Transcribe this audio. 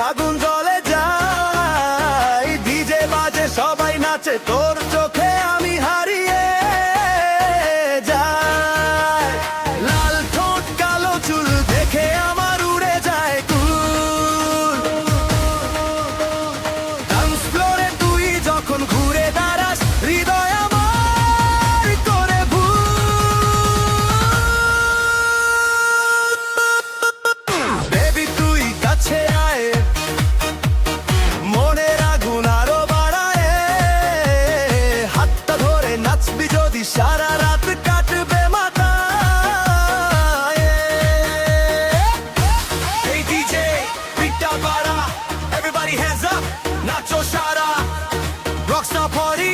আগুন জ্বলে যায়, ডিজে বাজে সবাই নাচে, তোর চোখে আমি হারিয়ে যাই। লাল ঠোঁট কালো চুল দেখে আমার উড়ে যায় কুল। ডান্স ফ্লোরে তুই যখন ঘুরে দাঁড়াস, হৃদয় আমার করে ভুল। বেবি তুই কাছে আয়, মনের আগুন আরো বাড়ায়, হাতটা ধরে নাচবি যদি সারা রাত কাটবে মাথায়। এই ডিজে বিটটা বাড়া, এভরিবডি হ্যান্ডস আপ, নাচো সারা রকস্টার পার্টি।